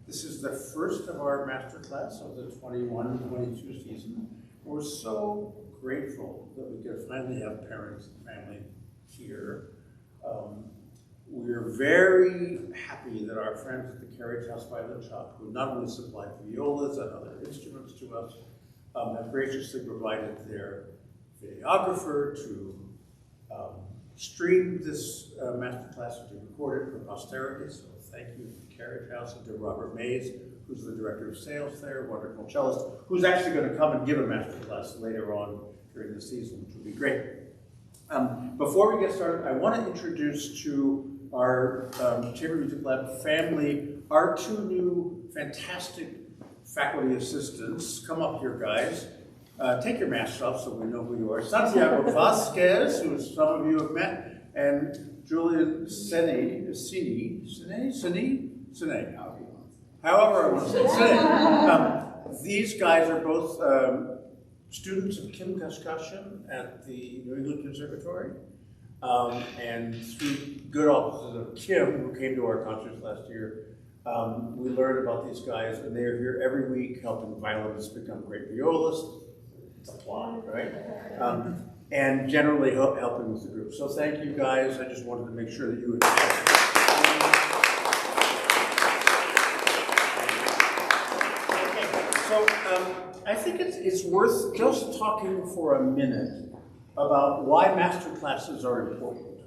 This is the first of our master class of the 21-22 season. We're so grateful that we could finally have parents and family here. We're very happy that our friends at the Carriage House Violin Shop, who not only supplied violas and other instruments to us, have graciously provided their videographer to stream this masterclass and to record it for posterity. So thank you to the Carriage House and to Robert Mays, who's the director of sales there, wonderful cellist, who's actually going to come and give a masterclass later on during the season, which will be great. Before we get started, I want to introduce to our ChamberMusicLab family our two new fantastic faculty assistants. Come up here, guys. Take your masks off so we know who you are. Santiago Vasquez, who some of you have met, and Julian Sene, however I want to say it. These guys are both students of Kim Kaskashian at the New England Conservatory. And through good offices of Kim, who came to our concerts last year, we learned about these guys, and they're here every week helping violinists become great violists. It's a plot, right? And generally helping with the group. So thank you guys. I just wanted to make sure that you would. So I think it's worth just talking for a minute about why master classes are important.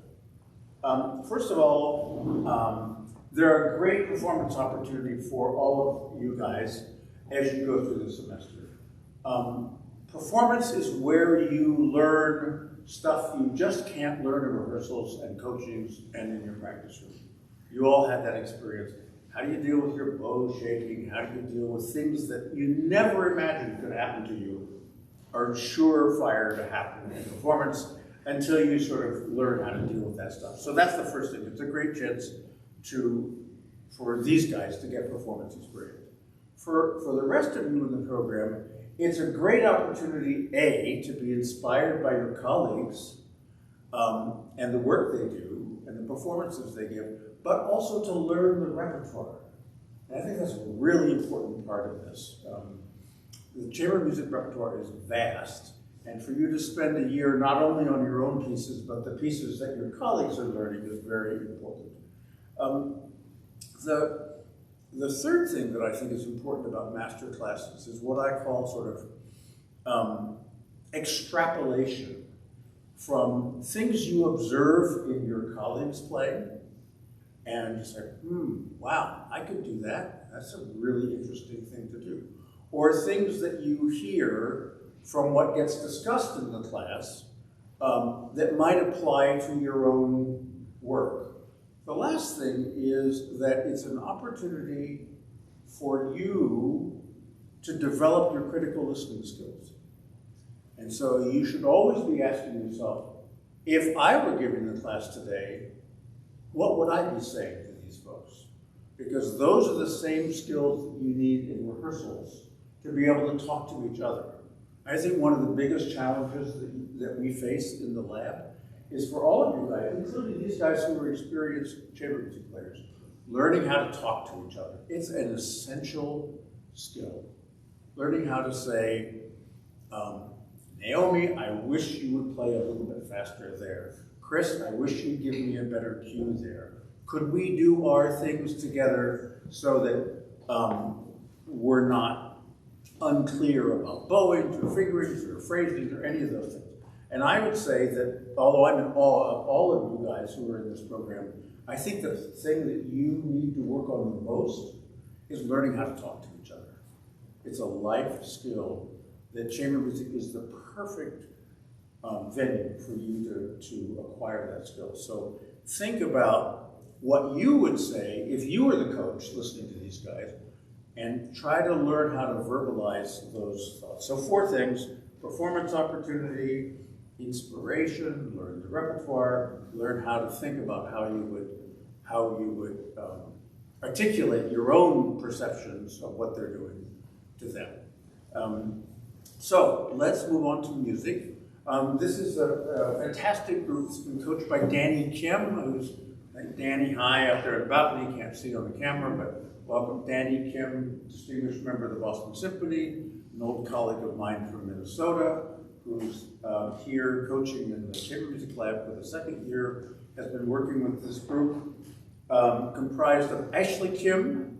First of all, they're a great performance opportunity for all of you guys as you go through the semester. Performance is where you learn stuff you just can't learn in rehearsals and coachings and in your practice room. You all had that experience. How do you deal with your bow shaking? How do you deal with things that you never imagined could happen to you are surefire to happen in performance until you sort of learn how to deal with that stuff. So that's the first thing. It's a great chance for these guys to get performance experience. For the rest of you in the program, it's a great opportunity, A, to be inspired by your colleagues and the work they do and the performances they give, but also to learn the repertoire. And I think that's a really important part of this. The chamber music repertoire is vast, and for you to spend a year not only on your own pieces, but the pieces that your colleagues are learning is very important. The third thing that I think is important about master classes is what I call sort of extrapolation from things you observe in your colleagues playing, and you say, wow, I could do that. That's a really interesting thing to do. Or things that you hear from what gets discussed in the class that might apply to your own work. The last thing is that it's an opportunity for you to develop your critical listening skills. And so you should always be asking yourself, if I were giving the class today, what would I be saying to these folks? Because those are the same skills that you need in rehearsals to be able to talk to each other. I think one of the biggest challenges that we face in the lab is for all of you guys, including these guys who are experienced chamber music players, learning how to talk to each other. It's an essential skill. Learning how to say, Naomi, I wish you would play a little bit faster there. Chris, I wish you'd give me a better cue there. Could we do our things together so that we're not unclear about bowings or fingerings or phrasing or any of those things? And I would say that, although I'm in awe of all of you guys who are in this program, I think the thing that you need to work on the most is learning how to talk to each other. It's a life skill that chamber music is the perfect venue for you to acquire that skill. So think about what you would say if you were the coach listening to these guys, and try to learn how to verbalize those thoughts. So 4 things: performance opportunity, inspiration, learn the repertoire, learn how to think about how you would articulate your own perceptions of what they're doing to them. So let's move on to music. This is a fantastic group. It's been coached by Danny Kim, who's Danny high up there at the balcony. You can't see it on the camera, but welcome Danny Kim, distinguished member of the Boston Symphony, an old colleague of mine from Minnesota, who's here coaching in the ChamberMusicLab for the second year, has been working with this group comprised of Ashley Kim,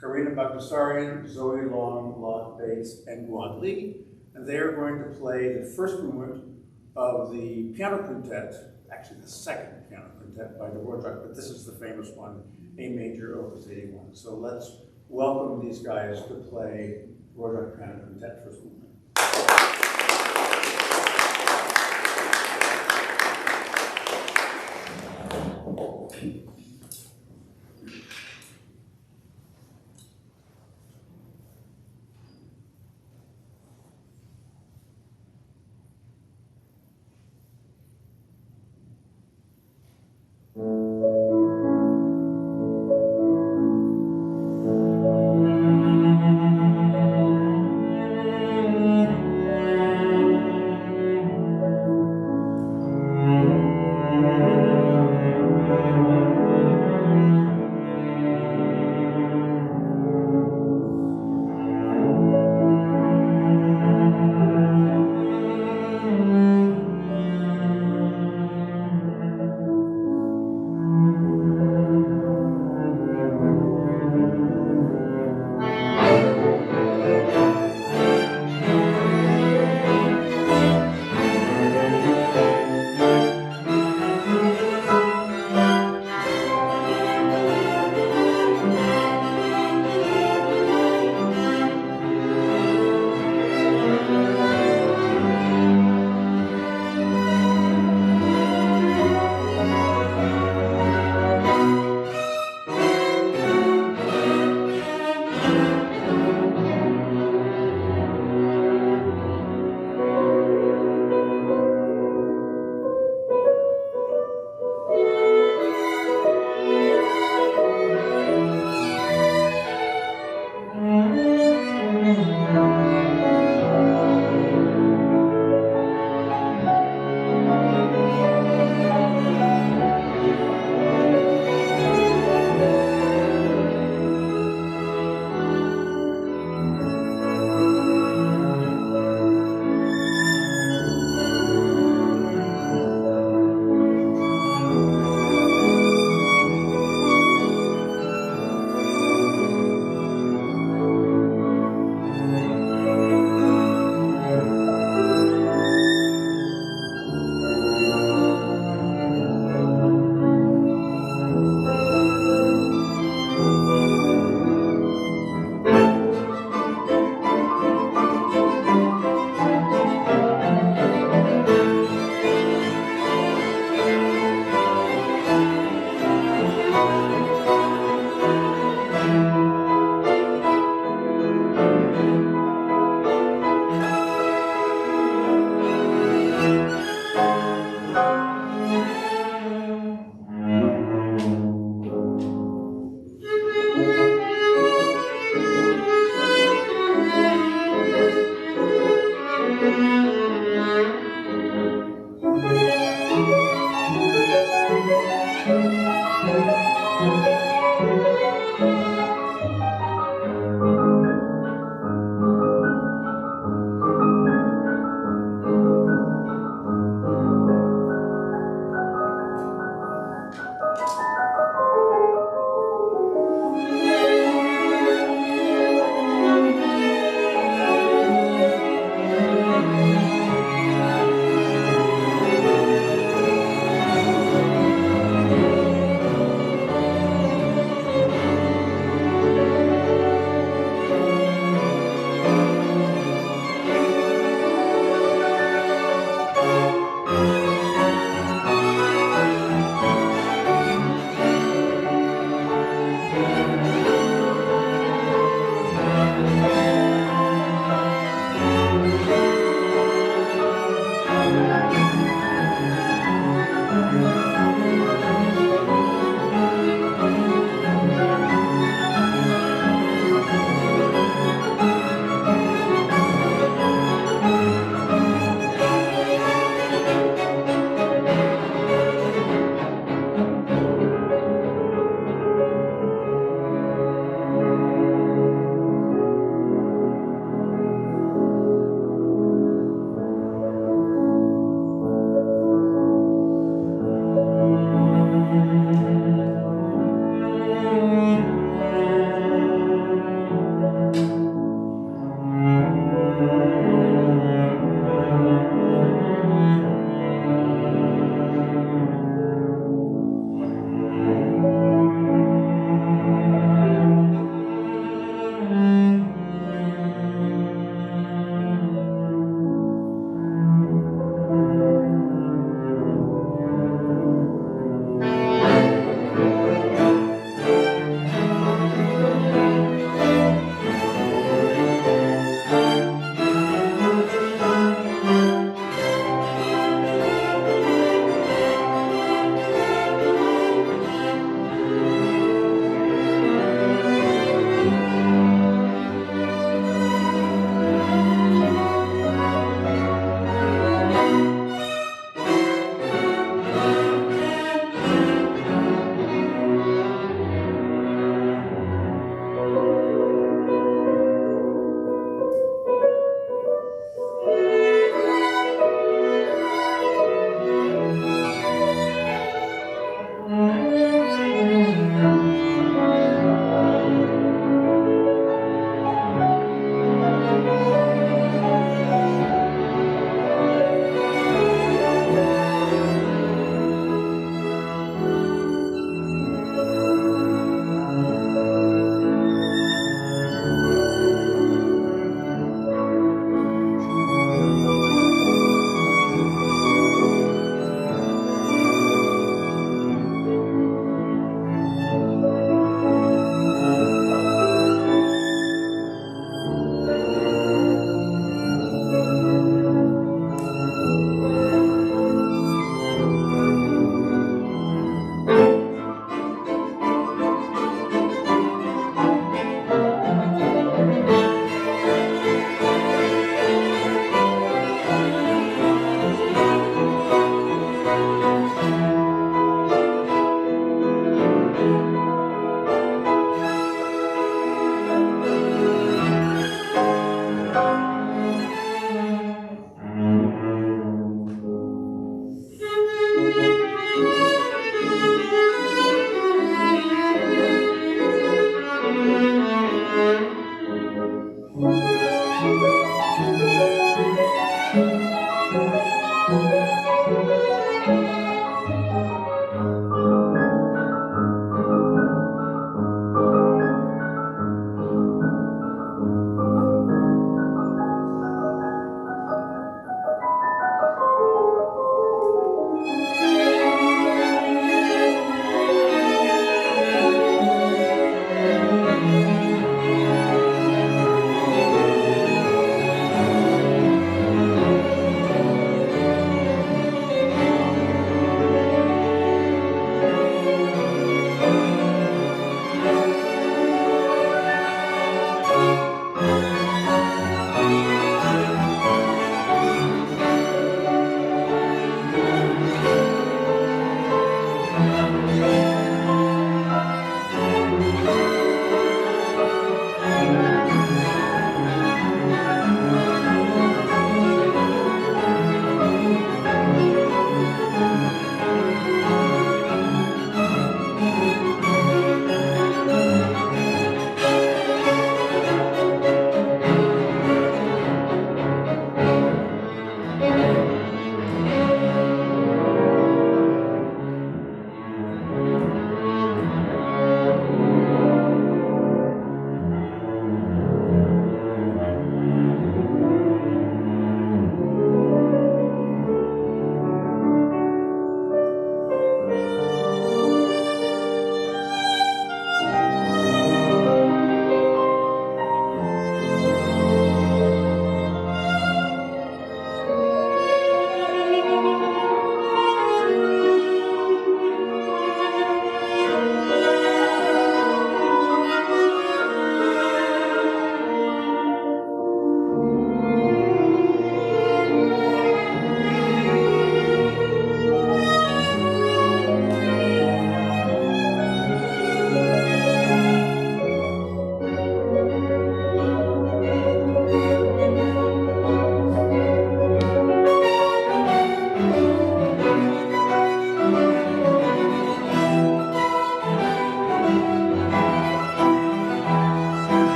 Karina Bagdasarian, Zoe Long, Locke Bates, and Guan Li. And they are going to play the first movement of the piano quintet, actually the second piano quintet by Dvorak, but this is the famous one, A major, opus 81. So let's welcome these guys to play Dvorak piano quintet first movement.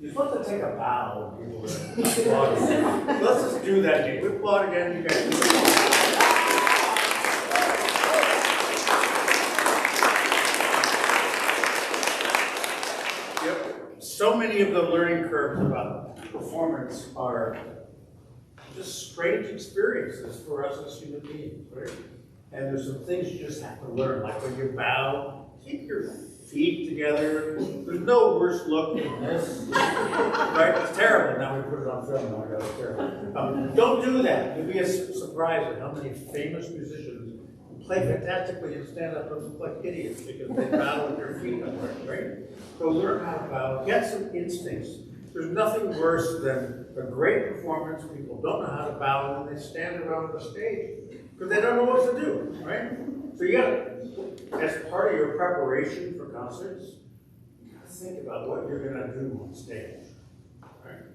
You're supposed to take a bow when people are applauding. Let's just do that again. We applaud again, you guys. Yep. So many of the learning curves about performance are just strange experiences for us as human beings, right? And there's some things you just have to learn, like when you bow, keep your feet together. There's no worse look than this, right? It's terrible. Now we put it on film. Oh my God, it's terrible. Don't do that. You'll be surprised at how many famous musicians who play fantastically and stand up and look like idiots because they bow with their feet upright, right? So learn how to bow. Get some instincts. There's nothing worse than a great performance. People don't know how to bow and they stand around the stage because they don't know what to do, right? So you gotta, as part of your preparation for concerts, you gotta think about what you're gonna do on stage, right?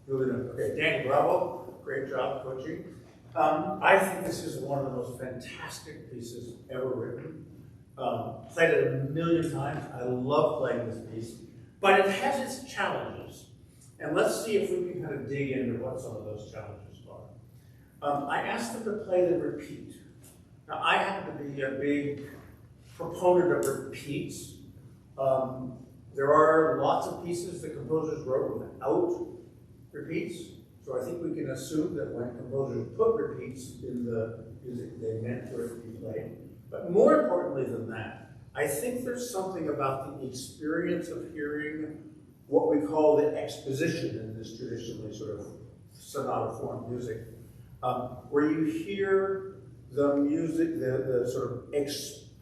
Okay, Danny, bravo, great job coaching. I think this is one of the most fantastic pieces ever written. Played it a million times. I love playing this piece, but it has its challenges. And let's see if we can kind of dig into what some of those challenges are. I asked them to play the repeat. Now, I happen to be a big proponent of repeats. There are lots of pieces that composers wrote without repeats, so I think we can assume that when composers put repeats in the music, they meant for it to be played. But more importantly than that, I think there's something about the experience of hearing what we call the exposition in this traditionally sort of sonata form music, where you hear the music, the sort of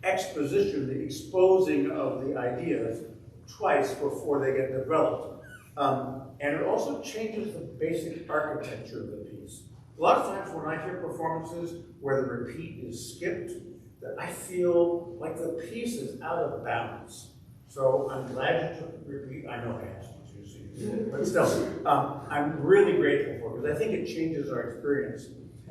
exposition, the exposing of the ideas twice before they get developed. And it also changes the basic architecture of the piece. A lot of times when I hear performances where the repeat is skipped, that I feel like the piece is out of balance. So I'm glad you took the repeat. I know I asked you to, so you did, but still, I'm really grateful for it because I think it changes our experience.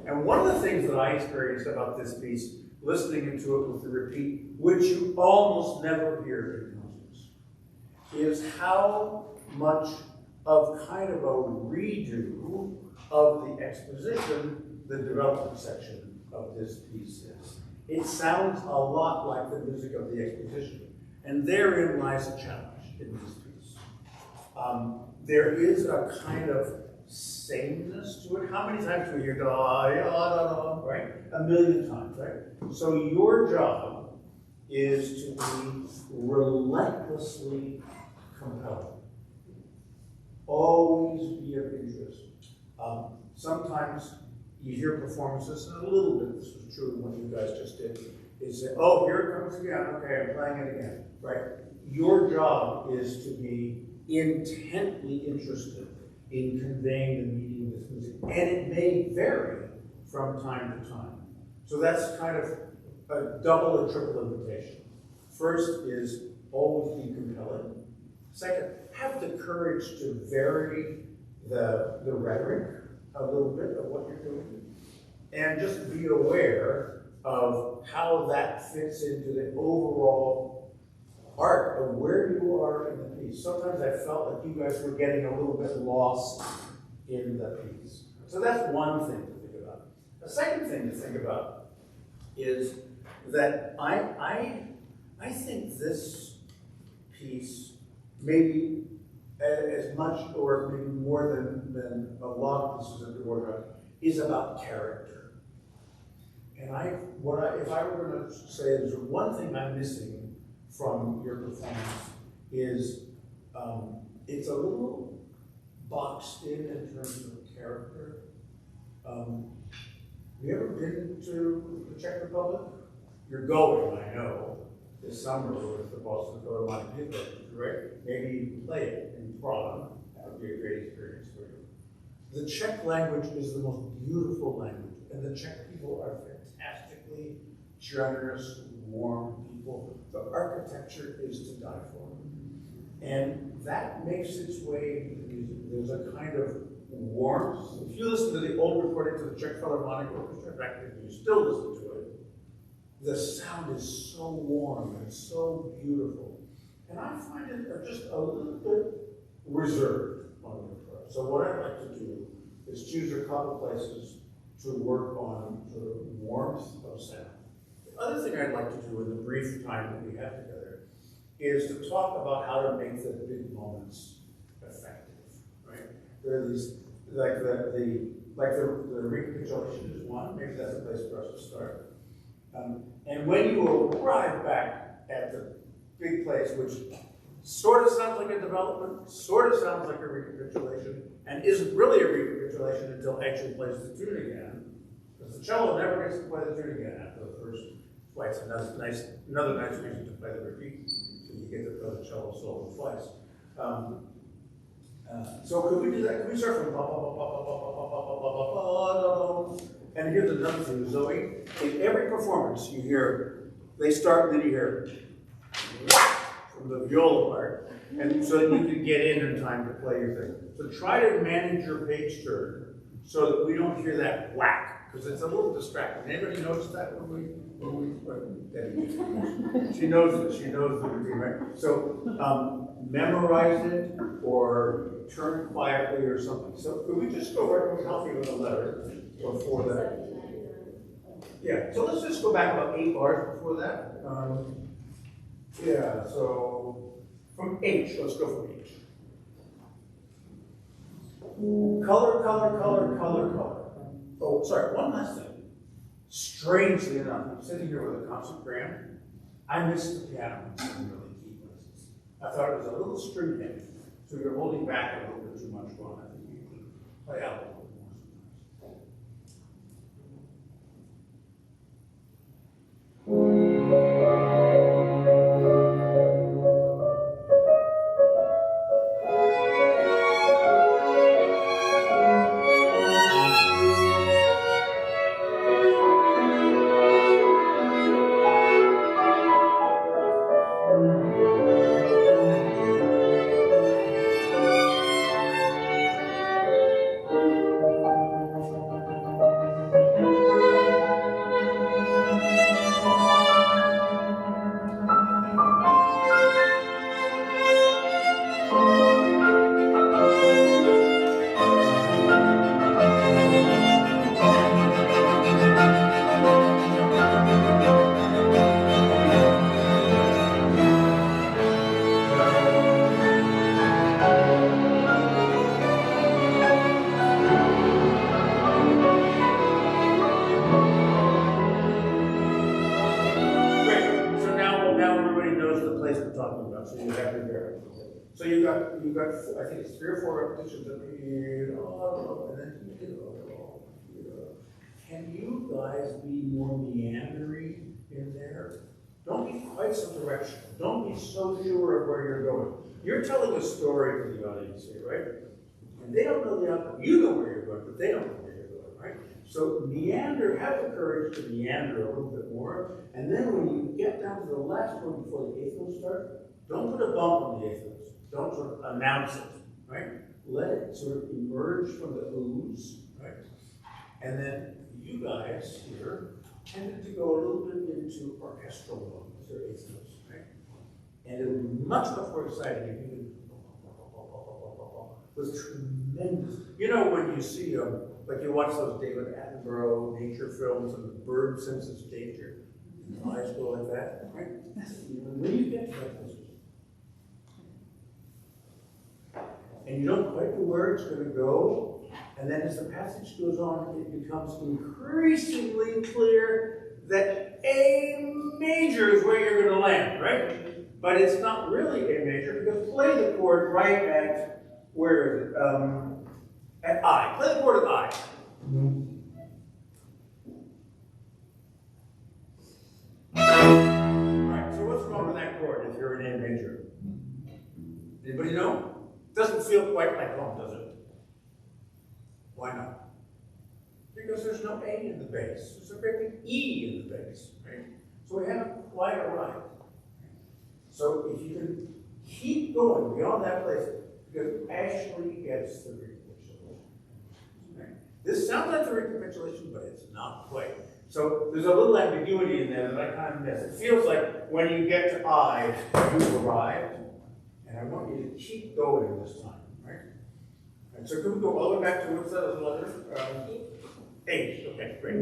And one of the things that I experienced about this piece, listening into it with the repeat, which you almost never hear in concerts, is how much of kind of a redo of the exposition the development section of this piece is. It sounds a lot like the music of the exposition, and therein lies a challenge in this piece. There is a kind of sameness to it. How many times do we hear da, da, da, da, right? A million times, right? So your job is to be relentlessly compelling. Always be of interest. Sometimes you hear performances, and a little bit, this was true in what you guys just did, is say, oh, here it comes again, okay, I'm playing it again, right? Your job is to be intently interested in conveying the meaning of this music, and it may vary from time to time. So that's kind of a double or triple invitation. First is always be compelling. Second, have the courage to vary the rhetoric a little bit of what you're doing, and just be aware of how that fits into the overall art of where you are in the piece. Sometimes I felt like you guys were getting a little bit lost in the piece. So that's one thing to think about. The second thing to think about is that I think this piece, maybe as much or maybe more than a lot of pieces of the work, is about character. And if I were going to say there's one thing I'm missing from your performance is it's a little boxed in terms of character. Have you ever been to the Czech Republic? You're going, I know, this summer with the Boston Philharmonic Youth Orchestra, right? Maybe you can play it in Prague. That would be a great experience for you. The Czech language is the most beautiful language, and the Czech people are fantastically generous, warm people. The architecture is to die for. And that makes its way into the music. There's a kind of warmth. If you listen to the old recordings of the Czech Philharmonic Orchestra, in fact, if you still listen to it, the sound is so warm and so beautiful. And I find it just a little bit reserved on the approach. So what I'd like to do is choose a couple places to work on sort of warmth of sound. The other thing I'd like to do in the brief time that we have together is to talk about how to make the big moments effective, right? There are these, like the recapitulation is one, maybe that's a place for us to start. And when you arrive back at the big place, which sort of sounds like a development, sort of sounds like a recapitulation, and isn't really a recapitulation until it actually plays the tune again, because the cello never gets to play the tune again after the first twice. Another nice reason to play the repeat, so you get to play the cello solo twice. So could we do that? Could we start from ba ba ba ba ba ba ba ba ba ba ba ba? And here's another thing, Zoe. In every performance, you hear they start, and then you hear whack from the viola part, and so that you can get in time to play your thing. So try to manage your page turn so that we don't hear that whack, because it's a little distracting. Anybody notice that she knows it. She knows the routine, right? So memorize it or turn quietly or something. So could we just go right with help you with a letter before that? Yeah. So let's just go back about 8 bars before that. Yeah. So from H, let's go from H. Color, color, color, color, color. Oh, sorry, one last thing. Strangely enough, I'm sitting here with a concert grand. I missed the piano in some really key places. I thought it was a little string heavy, so you're holding back a little bit too much going. I think you could play out a little bit more sometimes. everybody knows the place we're talking about, so you have to bear. So you got, I think it's 3 or 4 repetitions of and then Can you guys be more meandering in there? Don't be quite so directional. Don't be so sure of where you're going. You're telling a story to the audience here, right? And they don't know the outcome. You know where you're going, but they don't know where you're going, right? So meander, have the courage to meander a little bit more. And then when you get down to the last one before the eighth note starts, don't put a bump on the eighth notes. Don't sort of announce it, right? Let it sort of emerge from the ooze, right? And then you guys here tended to go a little bit into orchestral mode with your eighth notes, right? And it'll be much, much more exciting if you can with tremendous, you know, when you see, like you watch those David Attenborough nature films and the bird senses danger, and the eyes go like that, right? When you get to that position, and you don't quite know where it's going to go, and then as the passage goes on, it becomes increasingly clear that A major is where you're going to land, right? But it's not really A major, because play the chord right at, where is it? At I. Play the chord at I. Right, so what's wrong with that chord if you're in A major? Anybody know? Doesn't feel quite like home, does it? Why not? Because there's no A in the bass. There's a great big E in the bass, right? So we haven't quite arrived. So if you can keep going beyond that place, because Ashley gets the recapitulation. Right? This sounds like the recapitulation, but it's not quite. So there's a little ambiguity in there that I kind of miss. It feels like when you get to I, you've arrived, and I want you to keep going this time, right? And so can we go all the way back to what's that other letter? H. Okay, great.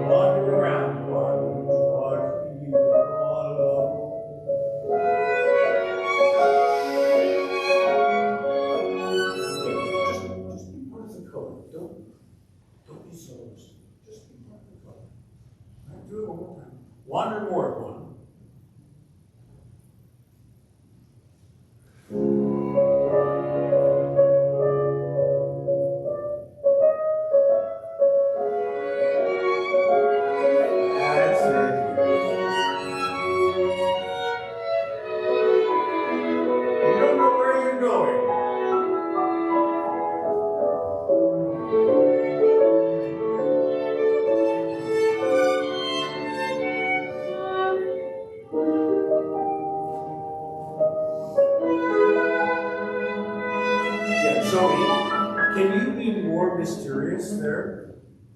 Wander around, just be part of the color. Don't be soloist. Just be part of the color. Right, do it one more time. Wander more at one. Mysterious there,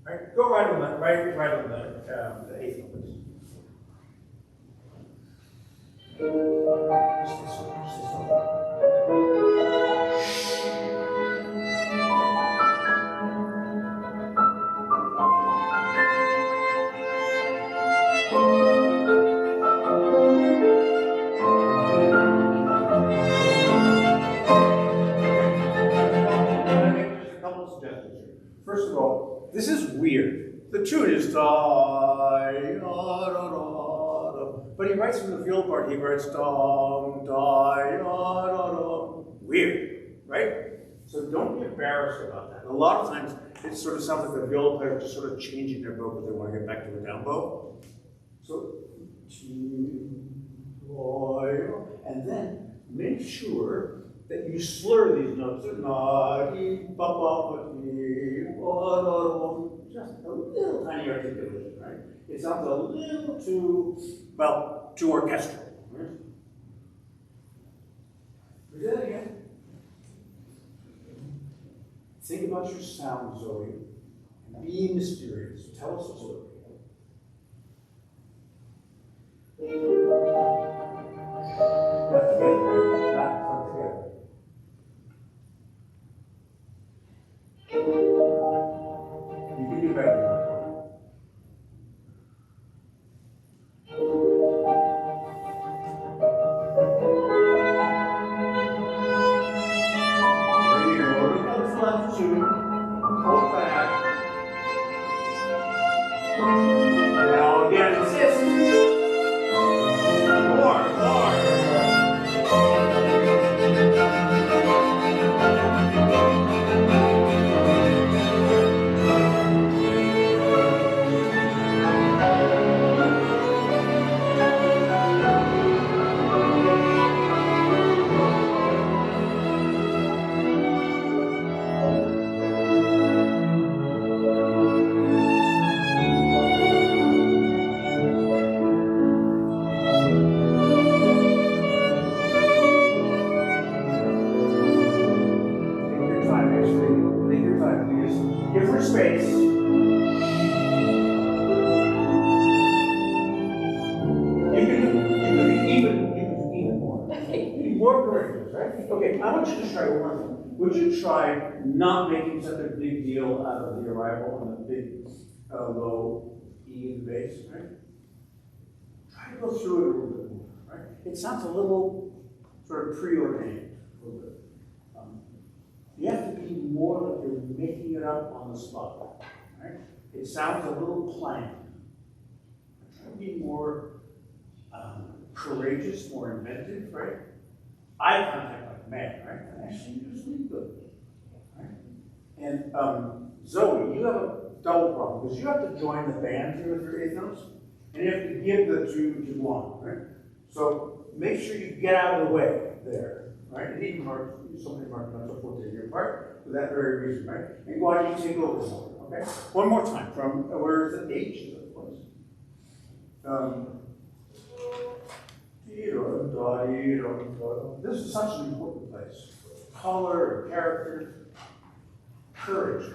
right? Go right on that, right on the eighth one, please. Just this one. First of all, this is weird. The tune is da, da, da, da, but he writes in the field part, he writes dum, da, da, da, da. Weird, right? So don't be embarrassed about that. A lot of times it sort of sounds like the viola player just sort of changing their bow because they want to get back to the down bow. So, and then make sure that you slur these notes. Just a little tiny articulation, right? It sounds a little too, well, too orchestral. Right? Do that again. Think about your sound, Zoe, and be mysterious. Tell us a story. Not together, not together. You can do better. Breathe, roll out the left two. Hold back. Now again, insist. More. Give her space. You can do even more. Be more courageous, right? Okay, I want you to try one thing. Would you try not making such a big deal out of the arrival on the big low E in the bass, right? Try to go through it a little bit more, right? It sounds a little sort of preordained, a little bit. You have to be more like you're making it up on the spot, right? It sounds a little planned. Try to be more courageous, more inventive, right? Eye contact like mad, right? And actually usually good, right? And Zoe, you have a double problem because you have to join the band here with your eighth notes, and you have to give the two to one, right? So make sure you get out of the way there. Right? And even somebody marked on the 14-year part for that very reason, right? And go ahead and take over more, okay? One more time from where is it? H is it, was. This is such an important place. Color and character, courage.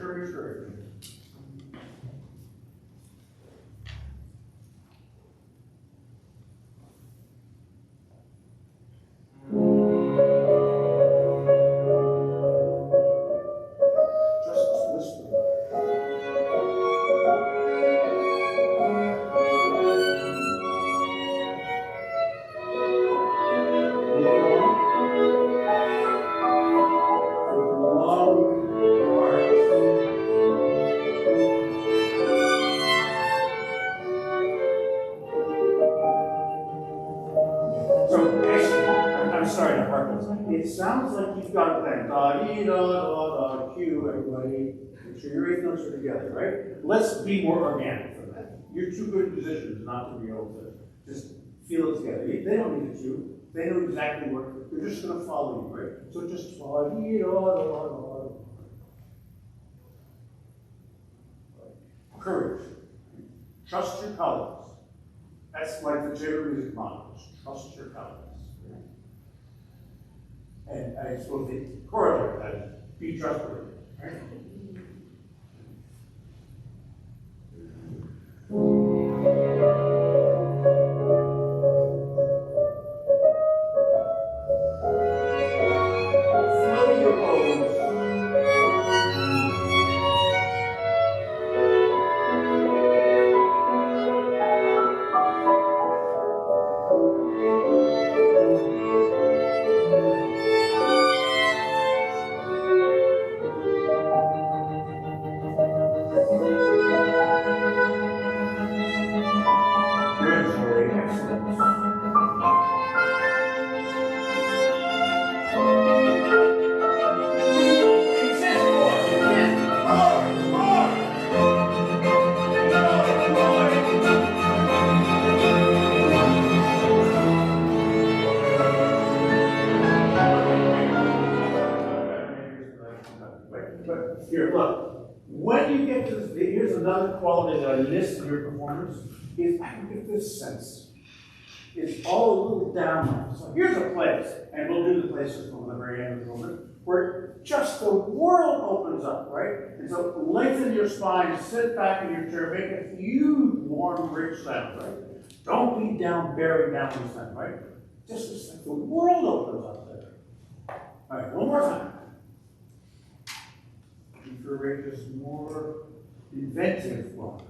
It sounds like you've got a plan. Da-dee-da-da-da, cue, everybody. Make sure your eighth notes are together, right? Let's be more organic from that. You're too good musicians not to be able to just feel it together. They don't need it to. They know exactly what, they're just going to follow you, right? So just da-dee-da-da-da-da. Courage. Trust your colors. That's like the Chamber Music model. Trust your colors. And I suppose the corollary of that is be trustworthy, right? Slow your bows. Here, look. When you get to this, here's another quality that I miss in your performance, is I can get this sense. It's all a little down. So here's a place, and we'll do the places from the very end of the moment, where just the world opens up, right? And so lengthen your spine, sit back in your chair, make a huge, warm, rich sound, right? Don't be buried down in the sound, right? Just as like the world opens up there. All right, one more time. Courageous, more inventive one.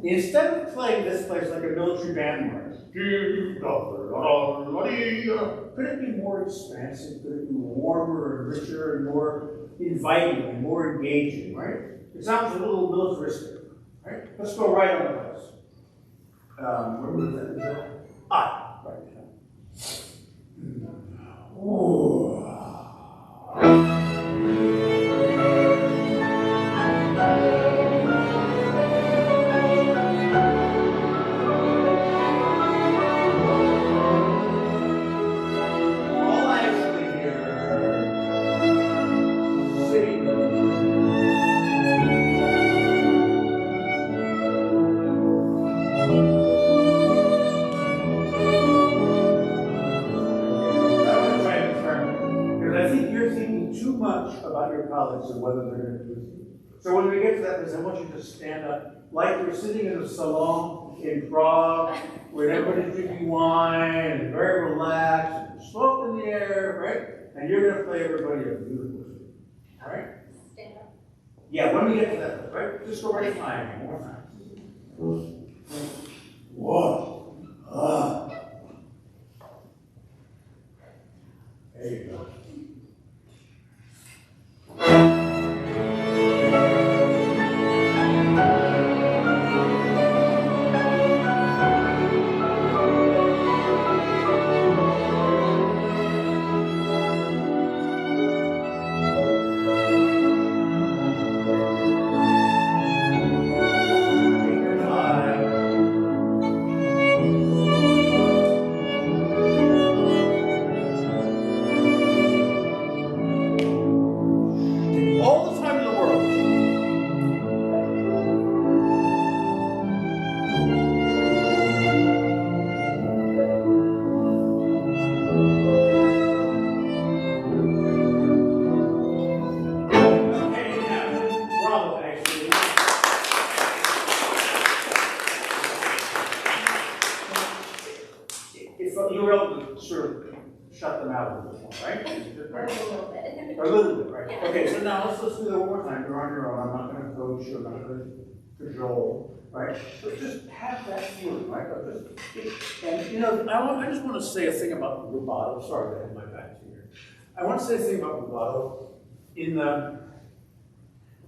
Instead of playing this place like a military band march, could it be more expansive? Could it be warmer and richer and more inviting and more engaging, right? It sounds a little militaristic, right? Let's go right on the place. Where was that? Ah, right. Ooh. About your colleagues and whether they're going to do it. So when we get to that place, I want you to stand up like you're sitting in a salon in Prague where everybody's drinking wine and very relaxed, and smoke in the air, right? And you're going to play everybody a beautiful tune. All right? Stand up. Yeah, when we get to that place, right? Just go right flying one more time. Whoa. There you go. You were able to sort of shut them out a little more, right? A little bit. A little bit, right? Yeah. Okay, so now let's do that one more time. You're on your own. I'm not going to coach you. I'm not going to cajole, right? But just have that feeling, right? And you know, I just want to say a thing about rubato. Sorry, I had my back here. I want to say a thing about rubato. In the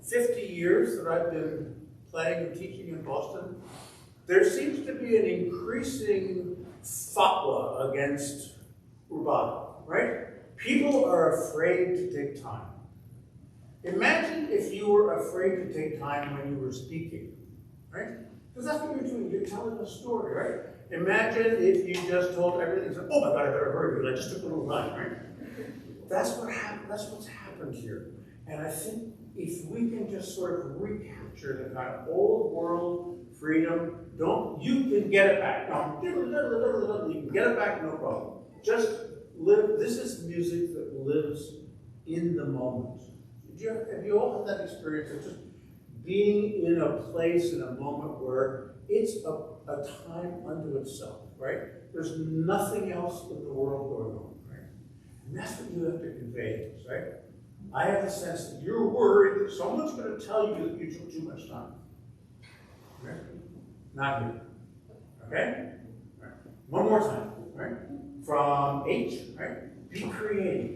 50 years that I've been playing and teaching in Boston, there seems to be an increasing fatwa against rubato, right? People are afraid to take time. Imagine if you were afraid to take time when you were speaking, right? Because that's what you're doing, you're telling a story, right? Imagine if you just told everything, said, oh my God, I better hurry, because I just took a little time, right? That's what happened, that's what's happened here. And I think if we can just sort of recapture the kind of old world freedom, you can get it back. No, you can get it back, no problem. Just live, this is music that lives in the moment. Have you all had that experience of just being in a place, in a moment where it's a time unto itself, right? There's nothing else in the world going on, right? And that's what you have to convey to us, right? I have the sense that you're worried that someone's going to tell you that you took too much time. Right? Not you. Okay? Right. One more time, right? From H, right? Be creative.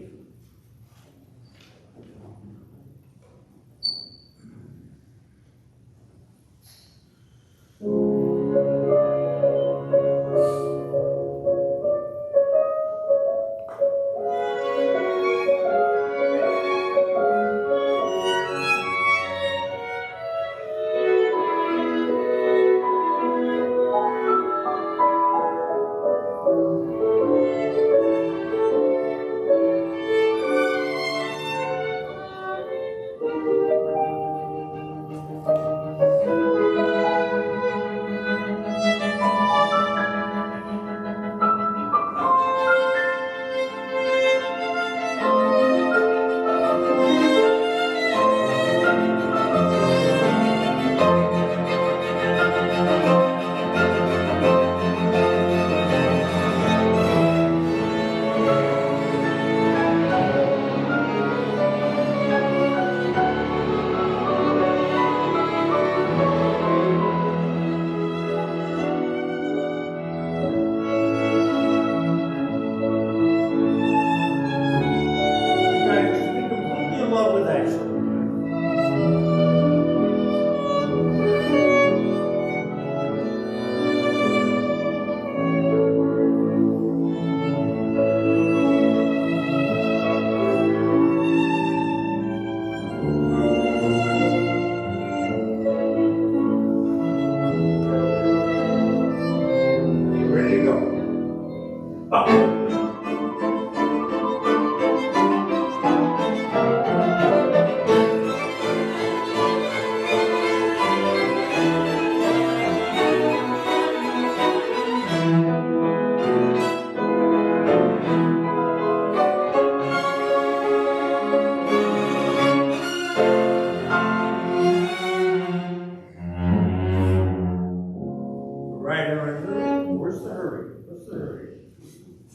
Where's the hurry? What's the hurry?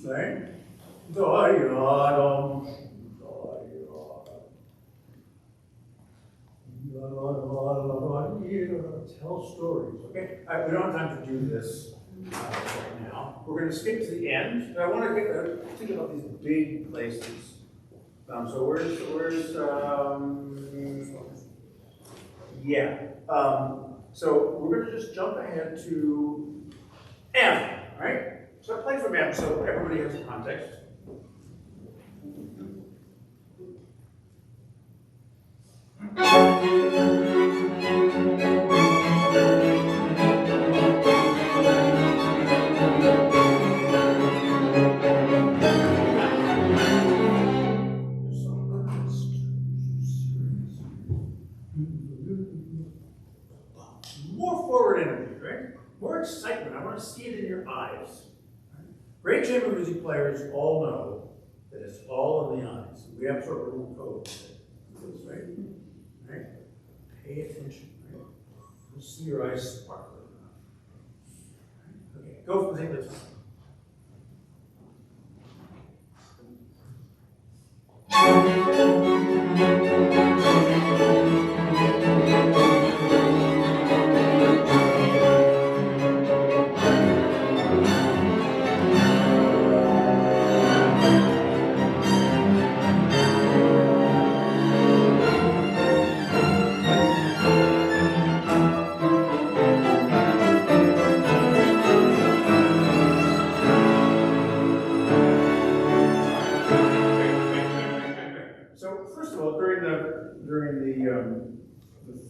Right? Da-ya-dum. Tell stories. Okay, we don't have time to do this right now. We're going to skip to the end. But I want to think about these big places. So so we're going to just jump ahead to M, right? So play from M so everybody has the context. More forward energy, right? More excitement. I want to see it in your eyes. Great chamber music players all know that it's all in the eyes. We have sort of a little code, right? Right? Pay attention, right? You'll see your eyes sparkling. Okay, go for the thing that's the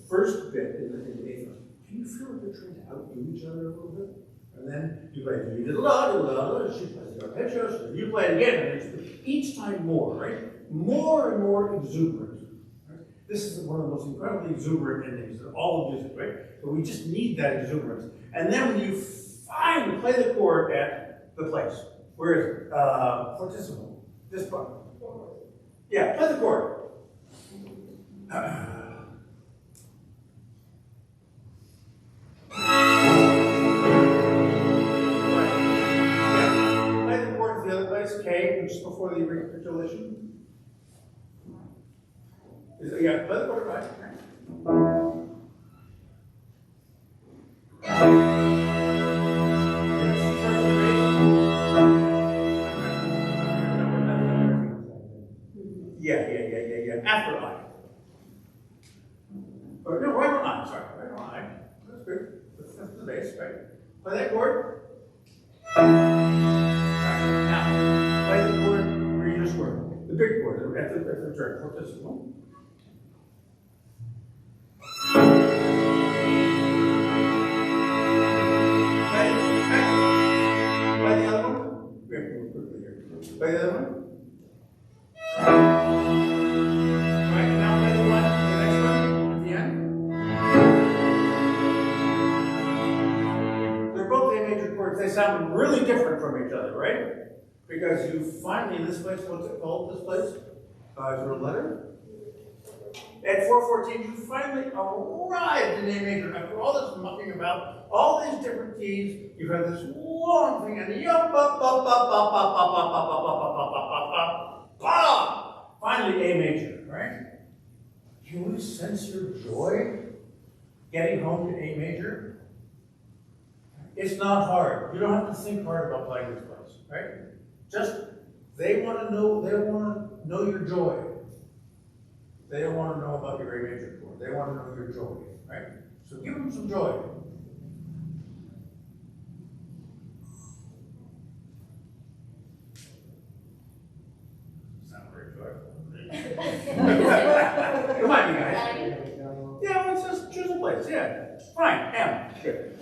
first bit in the eighth note, can you feel like they're trying to outdo each other a little bit? And then you play la, she plays the arpeggios, and you play it again, and it's each time more, right? More and more exuberant. Right? This is one of the most incredibly exuberant endings of all of music, right? But we just need that exuberance. And then when you finally play the chord at the place, where is it? Fortissimo. This part. Yeah, play the chord. K, which is before the recapitulation. Yeah, play the chord right. Yeah. After I. Or no, right on I. Sorry, right on I. That's good. That's the bass, right? Play that chord. Now, play the chord where you just were. The big chord at the turn. Fortissimo. Play the other one. We have to move quickly here. Play the other one. Right, now play the one, the next one at the end. They're both A major chords. They sound really different from each other, right? Because you finally, in this place, what's it called, this place? Is there a letter? At 4:14, you finally arrived in A major. After all this mucking about, all these different keys, you've had this long thing, and finally A major, right? Can you sense your joy getting home to A major? It's not hard. You don't have to think hard about playing this place, right? Just, they want to know your joy. They don't want to know about your A major chord. They want to know your joy, right? So give them some joy. Sound very joyful. Come on, you guys. Yeah, let's just choose a place. Yeah, fine. M. Good.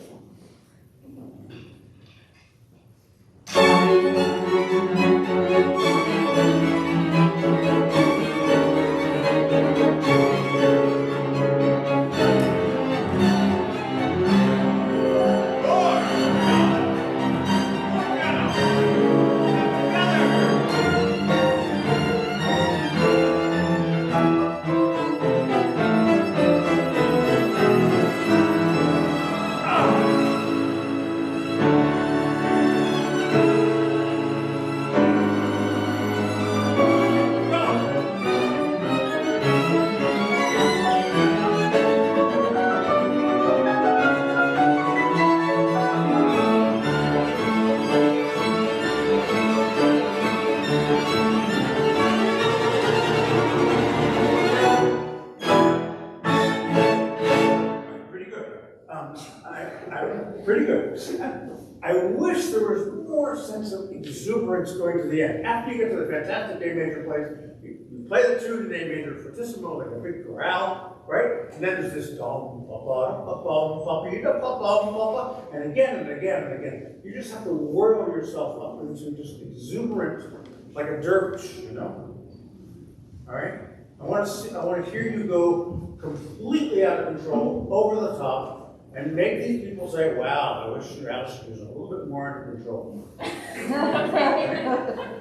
Pretty good. I wish there was more sense of exuberance going to the end. After you get to the fantastic A major place, you play the tune in A major fortissimo like a big chorale, right? And then there's this dum, ba ba ba ba ba ba, and again and again and again. You just have to whirl yourself up into just exuberant, like a dervish, you know. All right. I want to hear you go completely out of control, over the top. And make these people say, wow, I wish Alice was a little bit more under control. And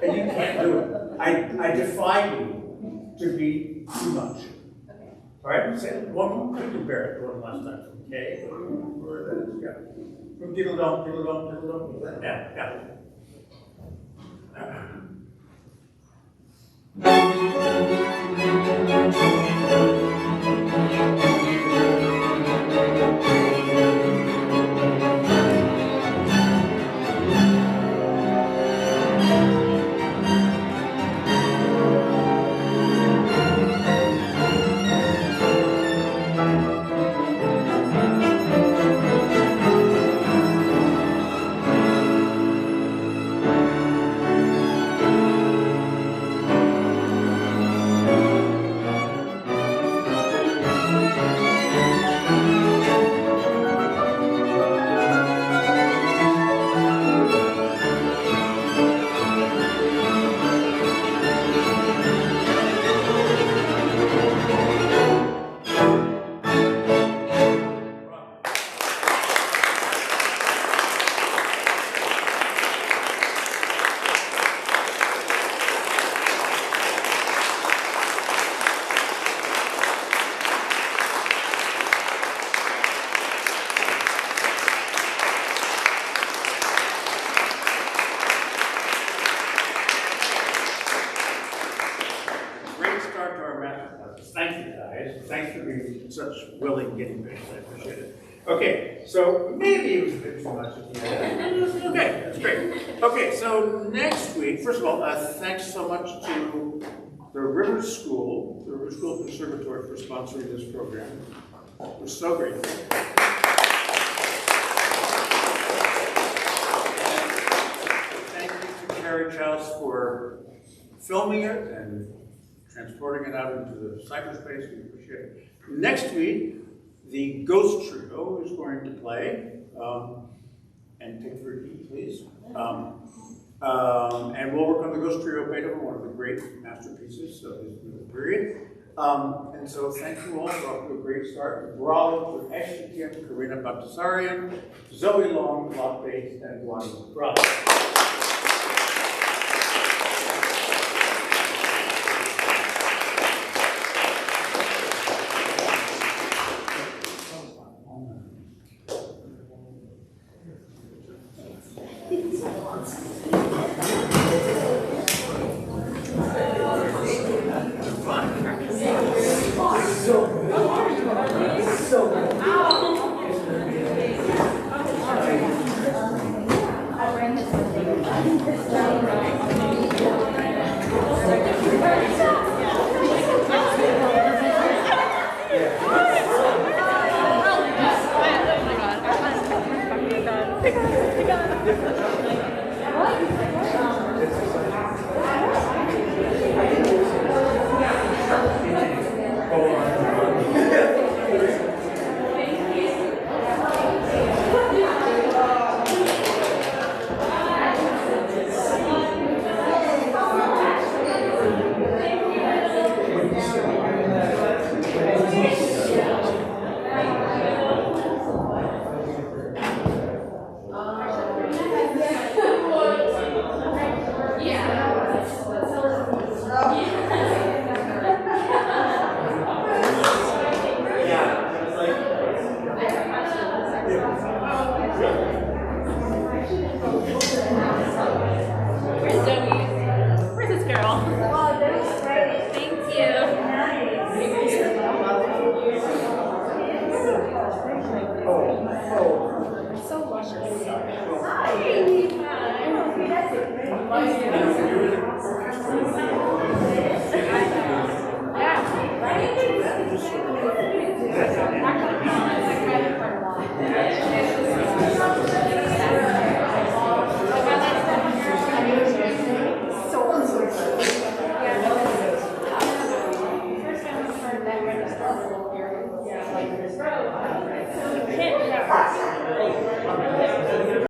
you can't do it. I defy you to be too much. Okay. All right, say one more. You can bear it one last time. From K, where that is, yeah. From diddle dum, diddle dum, diddle dum. Yeah. Thank you, guys. Thanks for being such willing guinea pigs. I appreciate it. Okay, so maybe it was a bit too much at the end. Okay, that's great. Okay, so next week, first of all, thanks so much to the Rivers School Conservatory for sponsoring this program. We're so grateful. Thank you to Carrie Chouse for filming it and transporting it out into the cyberspace. We appreciate it. Next week, the Ghost Trio is going to play, and take for a key, please. And we'll work on the Ghost Trio Beethoven, one of the great masterpieces of his period. And so thank you all for a great start. Bravo to Ashley Kim, Karina Bhattacharyan, Zoe Long, Lot Bates, and Guan. Bravo. Yeah. especially